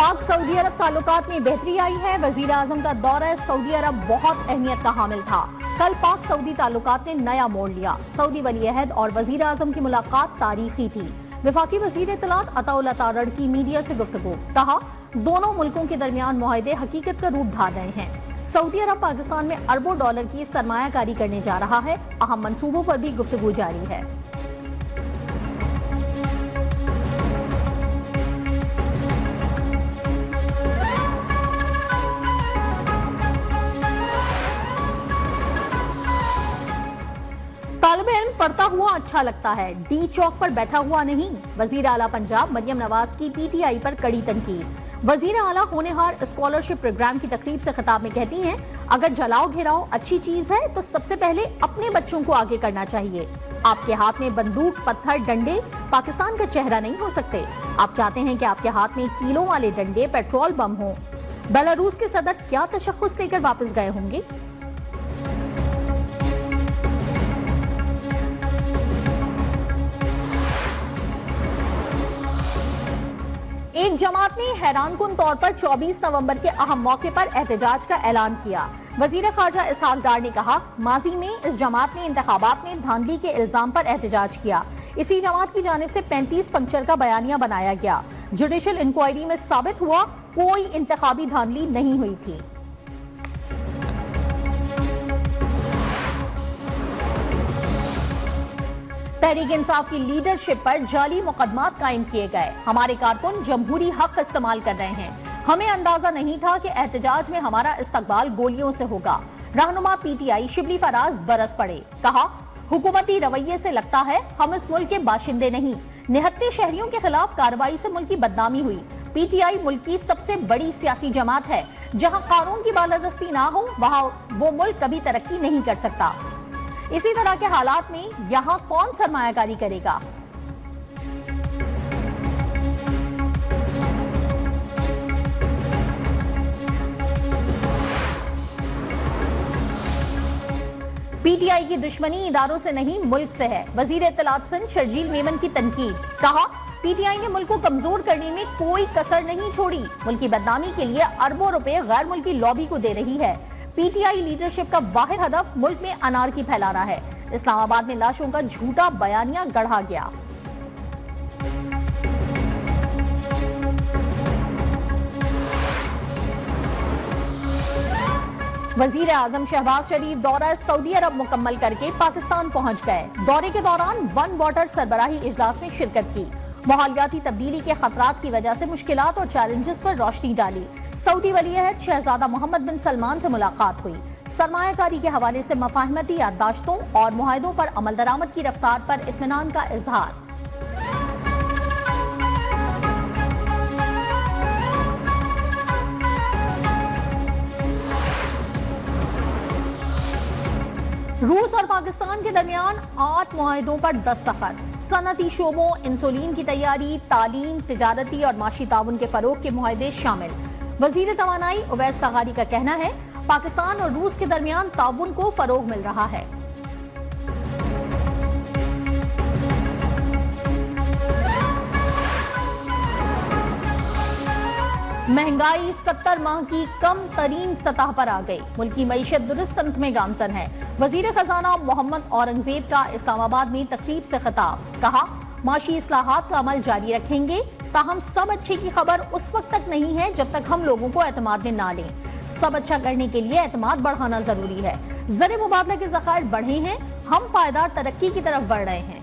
पाक सऊदी अरब ताल्लुकात में बेहतरी आई है। वजीर आजम का दौरा सऊदी अरब बहुत अहमियत का हामिल था। कल पाक सऊदी ताल्लुकात ने नया मोड़ लिया। सऊदी वली अहद और वजीर आजम की मुलाकात तारीखी थी। वफाकी वजीर इत्तलात अताउल्लाह तारड़ की मीडिया से गुफ्तगू, कहा दोनों मुल्कों के दरमियान मुआहदे हकीकत का रूप धार रहे हैं। सऊदी अरब पाकिस्तान में अरबों डॉलर की सरमायाकारी करने जा रहा है। अहम मंसूबों पर भी गुफ्तगू जारी है। तालिब इल्म पढ़ता हुआ अच्छा लगता है, डी चौक पर बैठा हुआ नहीं। वजीर आला पंजाब मरियम नवाज की पीटीआई पर कड़ी तनकीद। वजीर आला होनहार स्कॉलरशिप प्रोग्राम की तकरीब से खिताब में कहती हैं, अगर जलाओ घेराओ अच्छी चीज है तो सबसे पहले अपने बच्चों को आगे करना चाहिए। आपके हाथ में बंदूक, पत्थर, डंडे पाकिस्तान का चेहरा नहीं हो सकते। आप चाहते हैं कि आपके हाथ में कीलों वाले डंडे, पेट्रोल बम हो। बेलारूस के सदर क्या तशख्खुस लेकर वापस गए होंगे? एक जमात ने हैरानकुन तौर पर 24 नवंबर के अहम मौके पर एहतजाज का ऐलान किया। वजीर खारजा इसहाक डार ने कहा, माजी में इस जमात ने इंतखाबात में धांधली के इल्जाम पर एहतजाज किया। इसी जमात की जानिब से 35 पंक्चर का बयानिया बनाया गया। जुडिशल इंक्वायरी में साबित हुआ कोई इंतखाबी धांधली नहीं हुई थी। तहरीक इंसाफ की लीडरशिप पर जाली मुकदमात कायम किए गए। हमारे कारकुन जमहूरी हक इस्तेमाल कर रहे हैं। हमें अंदाजा नहीं था कि एहतजाज में हमारा इस्तकबाल गोलियों से होगा। रहनुमा पीटीआई शिबली फराज बरस पड़े, कहा हुकूमती रवैये से लगता है हम इस मुल्क के बाशिंदे नहीं। निहत्ते शहरियों के खिलाफ कार्रवाई से मुल्क की बदनामी हुई। पीटीआई मुल्क की सबसे बड़ी सियासी जमात है। जहां कानून की बालादस्ती ना हो वहां वो मुल्क कभी तरक्की नहीं कर सकता। इसी तरह के हालात में यहां कौन सरमायाकारी करेगा? पीटीआई की दुश्मनी इदारों से नहीं मुल्क से है। वजीर इत्तलात सिंध शर्जील मेमन की तनकीद, कहा पीटीआई ने मुल्क को कमजोर करने में कोई कसर नहीं छोड़ी। मुल्क की बदनामी के लिए अरबों रुपए गैर मुल्की लॉबी को दे रही है। पीटीआई लीडरशिप का वाहिद हदफ मुल्क में अनारकी फैलाना है। इस्लामाबाद में लाशों का झूठा बयानिया गढ़ा गया। वजीर आजम शहबाज शरीफ दौरा सऊदी अरब मुकम्मल करके पाकिस्तान पहुंच गए। दौरे के दौरान वन वाटर सरबराही इजलास में शिरकत की। माहौलियाती तब्दीली के खतरात की वजह से मुश्किलात और चैलेंजेस पर रोशनी डाली। सऊदी वली अहद शहजादा मोहम्मद बिन सलमान से मुलाकात हुई। सरमायाकारी के हवाले से मफाहिमती याददाश्तों और मुआहदों पर अमल दरामद की रफ्तार पर इत्मीनान का इजहार। रूस और पाकिस्तान के दरमियान 8 मुआहदों पर दस्तखत। सनती शोबों, इंसुलिन की तैयारी, तालीम, तिजारती और माशी ताउन के फरोग के मुआहदे शामिल। वजीर तवानाई उवैस तगारी का कहना है, पाकिस्तान और रूस के दरमियान ताउन को फरोग मिल रहा है। महंगाई 70 माह की कम तरीन सतह पर आ गई। मुल्क की मईशत दुरुस्त समत में गामसन है। वजीर खजाना मोहम्मद औरंगजेब का इस्लामाबाद में तकरीब से खिताब, कहा माशी इस्लाहात का अमल जारी रखेंगे। ताहम सब अच्छे की खबर उस वक्त तक नहीं है जब तक हम लोगों को एतमाद में ना लें। सब अच्छा करने के लिए एतमाद बढ़ाना जरूरी है। ज़र मुबादला के ज़खायर बढ़े हैं, हम पायदार तरक्की की तरफ बढ़ रहे हैं।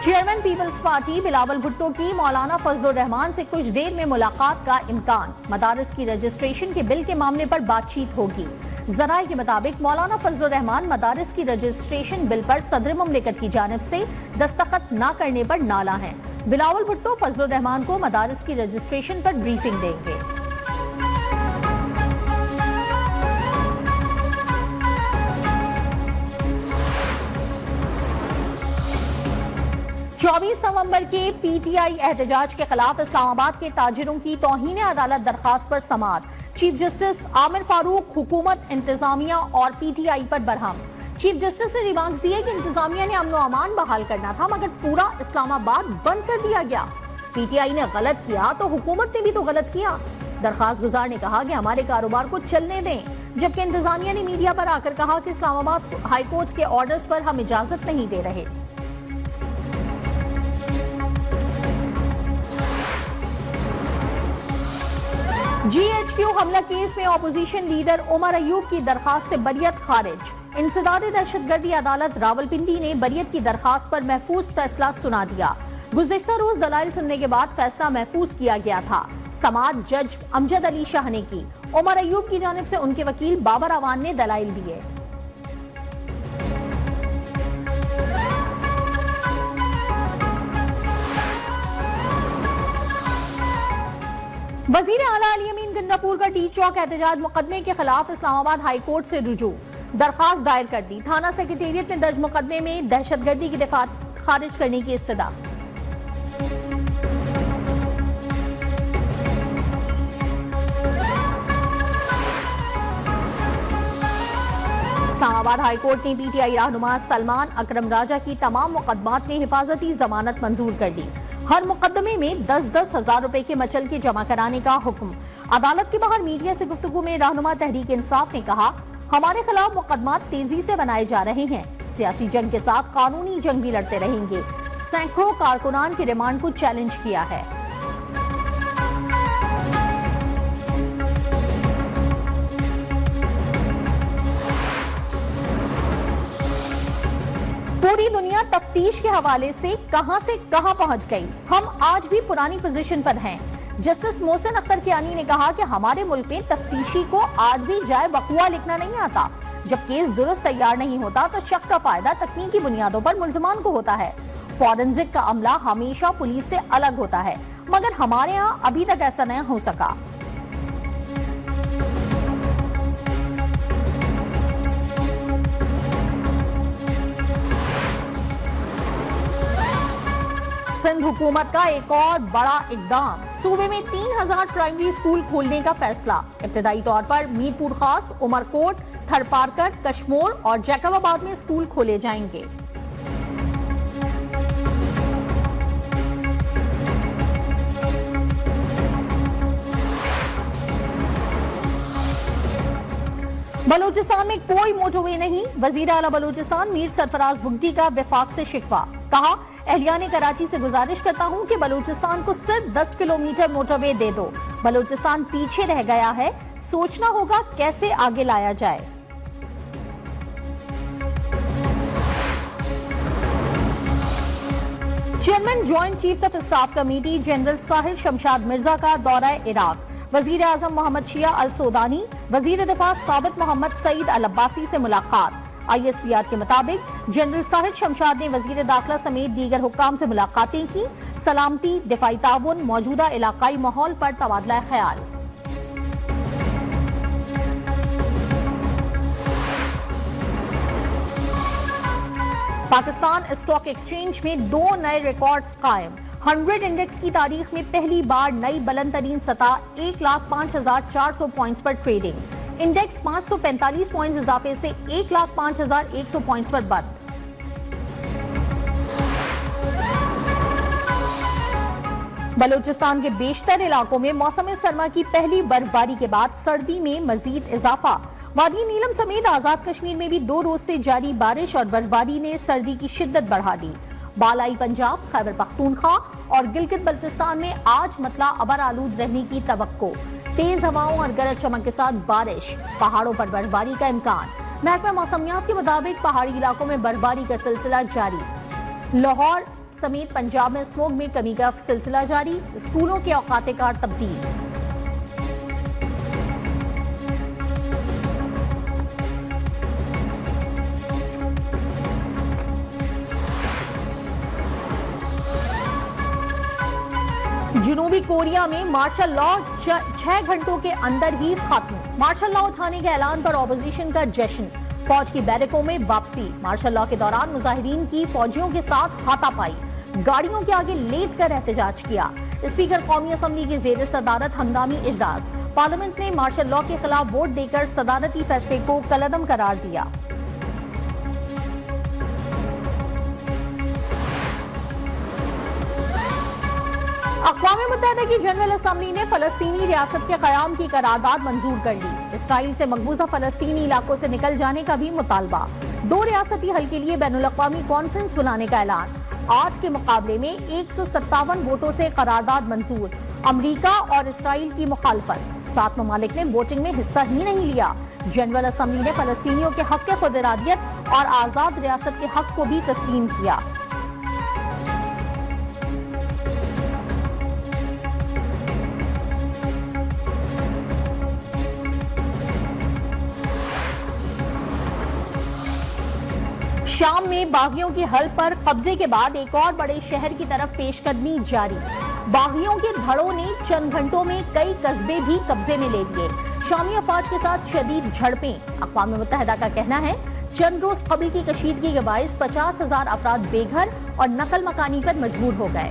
Chairman peoples party Bilawal Bhutto की मौलाना फजलुर रहमान से कुछ देर में मुलाकात का इम्कान। मदारिस की रजिस्ट्रेशन के बिल के मामले पर बातचीत होगी। जराये के मुताबिक मौलाना फजलुर रहमान मदारिस की रजिस्ट्रेशन बिल पर सदर मुमलिकत की जानिब से दस्तखत न करने पर नाला हैं। बिलावल भुट्टो फजलुर रहमान को मदारिस की रजिस्ट्रेशन पर ब्रीफिंग देंगे। 24 नवंबर के पीटीआई एहतजाज के खिलाफ इस्लामाबाद के ताजिरों की तौहीन अदालत दरखास्त पर समाअत। चीफ जस्टिस आमिर फारूक हुकूमत, इंतजामिया और पीटीआई पर बरहम। चीफ जस्टिस ने रिमार्क्स दिए कि इंतजामिया ने अमन व अमान बहाल करना था, मगर पूरा इस्लामाबाद बंद कर दिया गया। पीटीआई ने गलत किया तो हुकूमत ने भी तो गलत किया। दरखास्त गुजार ने कहा कि हमारे कारोबार को चलने दें, जबकि इंतजामिया ने मीडिया पर आकर कहा कि इस्लामाबाद हाईकोर्ट के ऑर्डर्स पर हम इजाजत नहीं दे रहे। GHQ हमला केस में ऑपोजिशन लीडर उमर अयूब की दरखास्त बरियत खारिज। इंसदादे दहशतगर्दी अदालत रावलपिंडी ने बरियत की दरखास्त पर महफूज फैसला सुना दिया। गुज़िश्ता रोज दलाइल सुनने के बाद फैसला महफूज किया गया था। समाअत जज अमजद अली शाह ने की। उमर अयूब की जानिब से उनके वकील बाबर अवान ने दलाइल दिए। वजीर आला अली अमीन गंडापुर का टी चौक एहतजाज मुकदमे के खिलाफ इस्लामाबाद हाई कोर्ट से रुजू। दरखास्त दायर कर दी। थाना सेक्रेटेरिएट में दर्ज मुकदमे में दहशतगर्दी की दफात खारिज करने की इस्तदा। इस्लामाबाद हाई कोर्ट ने पीटीआई रहनुमा सलमान अकरम राजा की तमाम मुकदमात में हिफाजती जमानत मंजूर कर दी। हर मुकदमे में 10-10 हजार रुपए के मचल के जमा कराने का हुक्म। अदालत के बाहर मीडिया से गुफ्तगू में रहनुमा तहरीक इंसाफ ने कहा, हमारे खिलाफ मुकदमात तेजी से बनाए जा रहे हैं। सियासी जंग के साथ कानूनी जंग भी लड़ते रहेंगे। सैकड़ों कारकुनान की रिमांड को चैलेंज किया है। पूरी दुनिया तफ्तीश के हवाले से कहां पहुंच गई। हम आज भी पुरानी पोजीशन पर हैं। जस्टिस मोहसिन अख्तर कियानी ने कहा कि हमारे मुल्क में तफ्तीशी को आज भी जाए वक़ुआ लिखना नहीं आता। जब केस दुरुस्त तैयार नहीं होता तो शक का फायदा तकनीकी बुनियादों पर मुल्ज़मान को होता है। फॉरेंसिक का अमला हमेशा पुलिस से अलग होता है, मगर हमारे यहाँ अभी तक ऐसा नहीं हो सका। सिंध हुकूमत का एक और बड़ा इकदाम। सूबे में 3000 प्राइमरी स्कूल खोलने का फैसला। इब्तदाई तौर पर मीरपुर खास, उमरकोट, थरपारकर, कशमोर और जैकबाबाद में स्कूल खोले जाएंगे। बलूचिस्तान में कोई मोटरवे नहीं। वजीर आला बलूचिस्तान मीर सरफराज बुगटी का वफाक से शिकवा। कहा, एहलियाने कराची से गुजारिश करता हूं कि बलूचिस्तान को सिर्फ 10 किलोमीटर मोटरवे दे दो। बलूचिस्तान पीछे रह गया है, सोचना होगा कैसे आगे लाया जाए। Chairman joint chief of staff committee general Sahir Shamshad Mirza का दौरा इराक। वजीर आजम मोहम्मद शिया अल सोदानी, वजीर दिफा साबित मोहम्मद सईद अल अब्बासी से मुलाकात। ISPR के मुताबिक जनरल साहिर शमशाद ने वजीर दाखिला समेत दीगर हुक्काम से मुलाकातें की। सलामती, दिफाई ताउन, मौजूदा इलाकाई माहौल पर तबादला ख्याल। पाकिस्तान स्टॉक एक्सचेंज में 2 नए रिकॉर्ड्स कायम। 100 इंडेक्स की तारीख में पहली बार नई बुलंद तरीन सतह 1,05,400 पॉइंट्स पर ट्रेडिंग। इंडेक्स 545 पॉइंट्स इजाफे से 1,05,100 पॉइंट्स पर बंद। बलूचिस्तान के बेशतर इलाकों में मौसम सरमा की पहली बर्फबारी के बाद सर्दी में मजीद इजाफा। वादी नीलम समेत आजाद कश्मीर में भी 2 रोज से जारी बारिश और बर्फबारी ने सर्दी की शिद्दत बढ़ा दी। बालाई पंजाब, खैबर पख्तूनख्वा और गिलगित बल्तिस्तान में आज मतला अबर आलूद रहने की तवक्को। तेज हवाओं और गरज चमक के साथ बारिश, पहाड़ों पर बर्फबारी का इम्कान। महकमा मौसमियात के मुताबिक पहाड़ी इलाकों में बर्फबारी का सिलसिला जारी। लाहौर समेत पंजाब में स्मोक में कमी का सिलसिला जारी। स्कूलों के औकात कार तब्दील। जनूबी कोरिया में मार्शल लॉ 6 घंटों के अंदर ही खत्म। मार्शल लॉ उठाने के ऐलान पर ऑपोजिशन का जश्न। फौज की बैरकों में वापसी। मार्शल लॉ के दौरान मुजाहिरीन की फौजियों के साथ हाथापाई। गाड़ियों के आगे लेट कर एहतजाज किया। स्पीकर कौमी असम्बली की जेर सदारत हंगामी इजलास। पार्लियामेंट ने मार्शल लॉ के खिलाफ वोट देकर सदारती फैसले को कलअदम करार दिया। अक़वाम मुत्तहिदा की जनरल असम्बली ने फलस्तीनी रियासत के क़याम की करारदाद मंजूर कर ली। इसराइल से मकबूजा फलस्तीनी इलाकों से निकल जाने का भी मुतालबा। 2 रियासती हल के लिए बैनुल-अक़वामी कॉन्फ्रेंस बुलाने का ऐलान। आज के मुकाबले में 157 वोटों से करारदाद मंजूर। अमरीका और इसराइल की मुखालफत। 7 ममालिक ने वोटिंग में हिस्सा ही नहीं लिया। जनरल असम्बली ने फलस्तीनियों के हक खुद इरादियत और आज़ाद रियासत के हक को भी तस्लीम किया। शाम में बागियों की हल पर कब्जे के बाद एक और बड़े शहर की तरफ पेशकदमी जारी। बागियों के धड़ों ने चंद घंटों में कई कस्बे भी कब्जे में ले लिए। शामी अफवाज के साथ शदीद झड़पें। अक़वाम मुत्तहिदा का कहना है चंद रोज कबल की कशीदगी के बाइस 50,000 अफराद बेघर और नकल मकानी पर मजबूर हो गए।